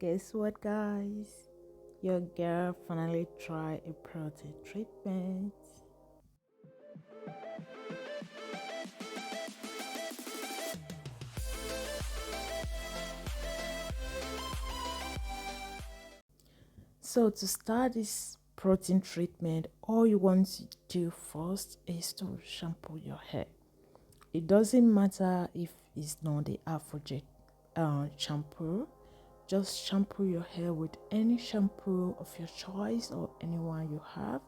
Guess what, guys? Your girl finally tried a protein treatment. So, to start this protein treatment, all you want to do first is to shampoo your hair. It doesn't matter if it's not the Aphogee shampoo. Just shampoo your hair with any shampoo of your choice or anyone you have.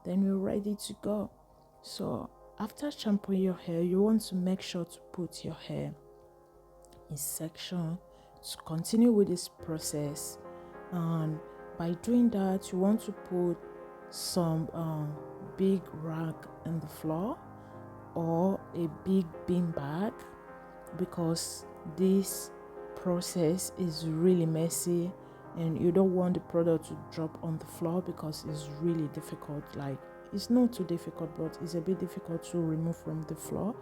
Then you're ready to go. So after shampooing your hair, you want to make sure to put your hair in section to continue with this process. And by doing that, you want to put some big rag on the floor or a big bean bag, because this process is really messy and you don't want the product to drop on the floor because it's really difficult. Like, it's not too difficult, but it's a bit difficult to remove from the floor,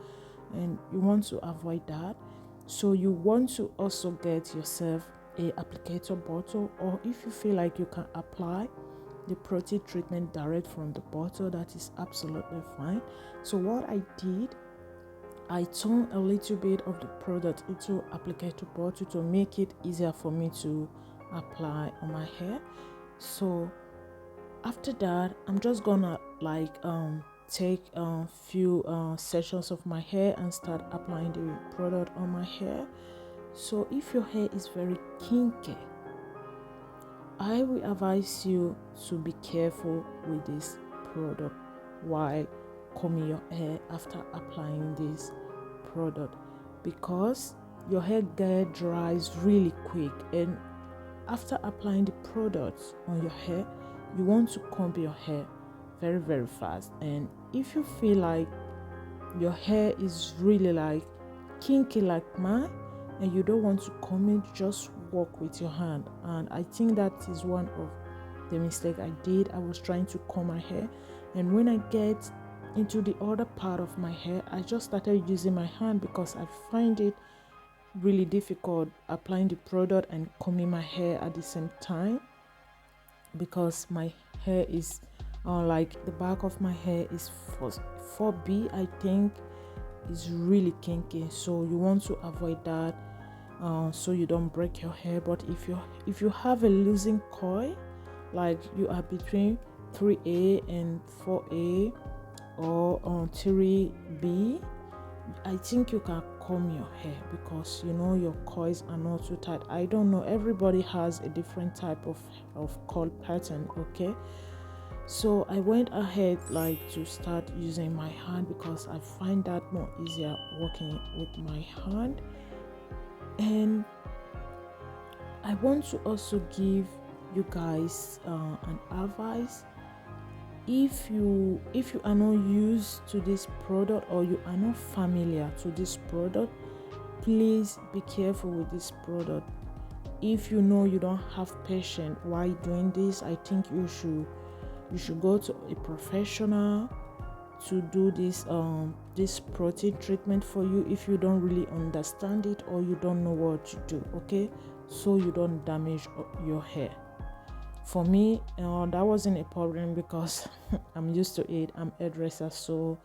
and you want to avoid that. So you want to also get yourself a applicator bottle, or if you feel like you can apply the protein treatment direct from the bottle, that is absolutely fine. So what I did, I turned a little bit of the product into applicator bottle to make it easier for me to apply on my hair. So after that, I'm just gonna take a few sections of my hair and start applying the product on my hair. So if your hair is very kinky, I will advise you to be careful with this product while combing your hair after applying this product, because your hair dries really quick, and after applying the product on your hair, you want to comb your hair very fast. And if you feel like your hair is really like kinky like mine and you don't want to comb it, just work with your hand. And I think that is one of the mistake I did. I was trying to comb my hair, and when I get into the other part of my hair, I just started using my hand because I find it really difficult applying the product and combing my hair at the same time, because my hair is like the back of my hair is 4B, I think, is really kinky. So you want to avoid that, so you don't break your hair. But if you have a losing coil, like you are between 3A and 4A or 3B, I think you can comb your hair, because your coils are not too tight. I don't know, everybody has a different type of coil pattern. Okay, so I went ahead to start using my hand, because I find that more easier working with my hand. And I want to also give you guys an advice. If you are not used to this product, or you are not familiar to this product, please be careful with this product. If you know you don't have patience while doing this, I think you should go to a professional to do this protein treatment for you, if you don't really understand it or you don't know what to do. Okay, so you don't damage your hair. For me, that wasn't a problem, because I'm used to it. I'm a hairdresser, so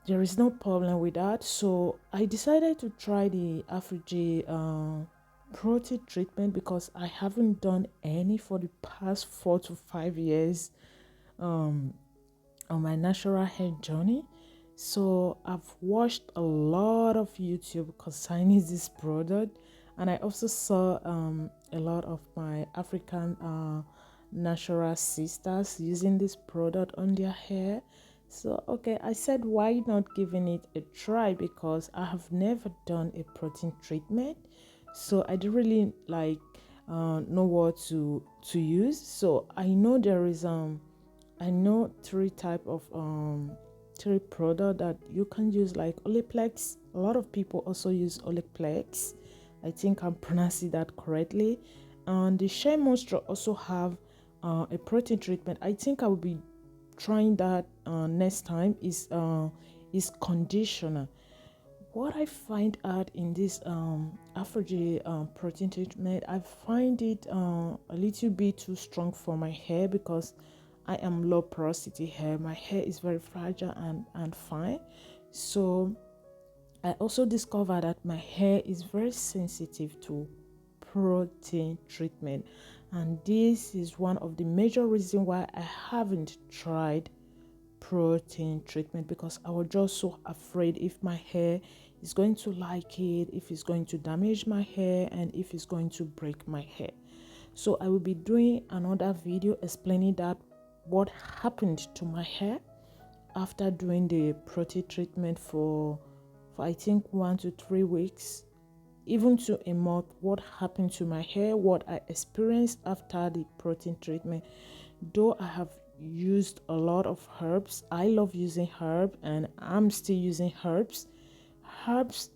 there is no problem with that. So I decided to try the Aphogee protein treatment, because I haven't done any for the past 4 to 5 years on my natural hair journey. So I've watched a lot of YouTube concerning this product, and I also saw a lot of my African natural sisters using this product on their hair. So okay, I said, why not giving it a try, because I have never done a protein treatment, so I didn't really know what to use. So I know there is I know three product that you can use, like Oliplex. A lot of people also use Oliplex. I think I'm pronouncing that correctly. And the Shea Moisture also have a protein treatment. I think I will be trying that next time. Is conditioner. what I find out in this Aphogee protein treatment, I find it a little bit too strong for my hair because I am low porosity hair. My hair is very fragile and fine. So I also discovered that my hair is very sensitive to protein treatment, and this is one of the major reasons why I haven't tried protein treatment, because I was just so afraid if my hair is going to like it, if it's going to damage my hair, and if it's going to break my hair. So I will be doing another video explaining that what happened to my hair after doing the protein treatment for I think 1 to 3 weeks, even to a month, what happened to my hair, what I experienced after the protein treatment. Though I have used a lot of herbs, I love using herbs and I'm still using herbs. Herbs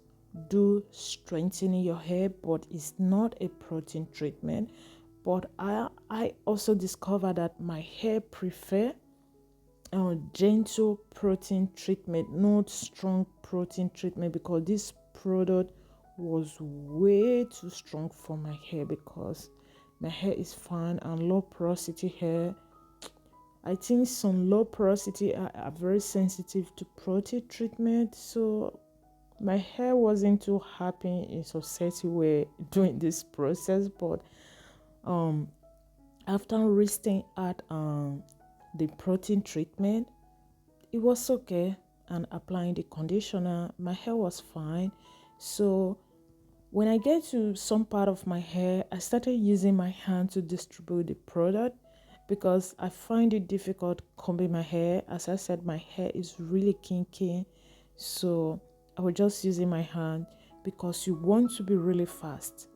do strengthen your hair, but it's not a protein treatment. But I also discovered that my hair prefer gentle protein treatment, not strong protein treatment, because this product was way too strong for my hair because my hair is fine and low porosity hair. I think some low porosity are very sensitive to protein treatment, so my hair wasn't too happy in society way doing this process. But after resting at the protein treatment, it was okay, and applying the conditioner, my hair was fine. So when I get to some part of my hair, I started using my hand to distribute the product because I find it difficult combing my hair. As I said, my hair is really kinky, so I was just using my hand because you want to be really fast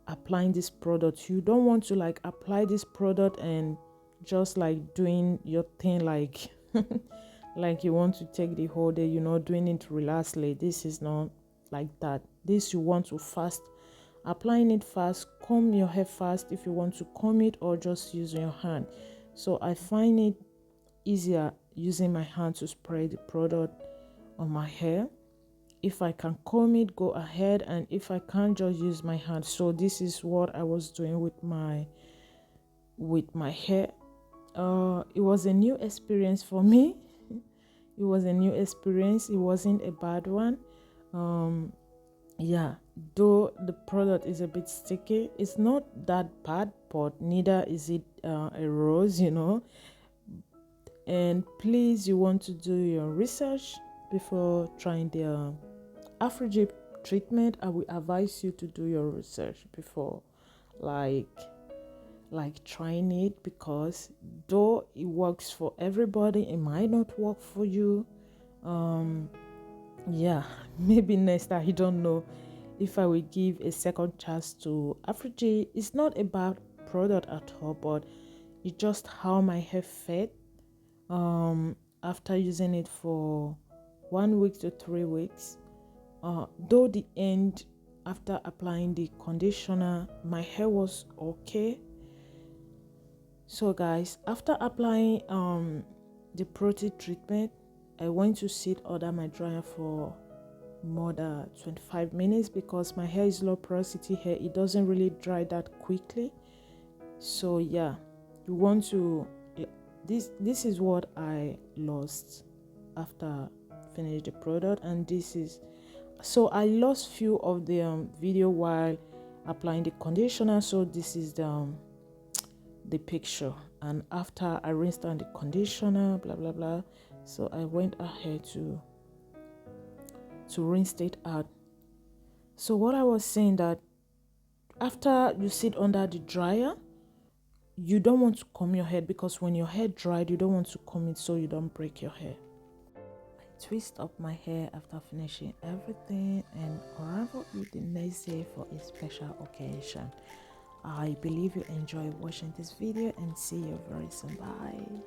applying this product. You don't want to like apply this product and just like doing your thing like like you want to take the whole day, doing it relaxedly. This is not like that. This you want to fast, applying it fast, comb your hair fast if you want to comb it, or just use your hand. So I find it easier using my hand to spray the product on my hair. If I can comb it, go ahead, and if I can't, just use my hand. So this is what I was doing with my hair. It was a new experience for me. It was a new experience. It wasn't a bad one. Yeah, though the product is a bit sticky, it's not that bad, but neither is it a rose, And please, you want to do your research before trying the Aphogee treatment. I will advise you to do your research before like trying it, because though it works for everybody, it might not work for you. Yeah, maybe next time, I don't know if I will give a second chance to Aphogee. It's not a bad product at all, but it's just how my hair felt after using it for 1 week to 3 weeks. Though the end, after applying the conditioner, my hair was okay. So guys, after applying the protein treatment, I went to sit under my dryer for more than 25 minutes because my hair is low porosity hair. It doesn't really dry that quickly. So yeah, you want to, this is what I lost after finish the product, and this is, so I lost few of the video while applying the conditioner. So this is the picture, and after I rinsed on the conditioner, blah blah blah. So I went ahead to rinse it out. So what I was saying, that after you sit under the dryer, you don't want to comb your hair, because when your hair dried, you don't want to comb it so you don't break your hair. I twist up my hair after finishing everything and unravel it the next day for a special occasion. I believe you enjoy watching this video, and see you very soon. Bye.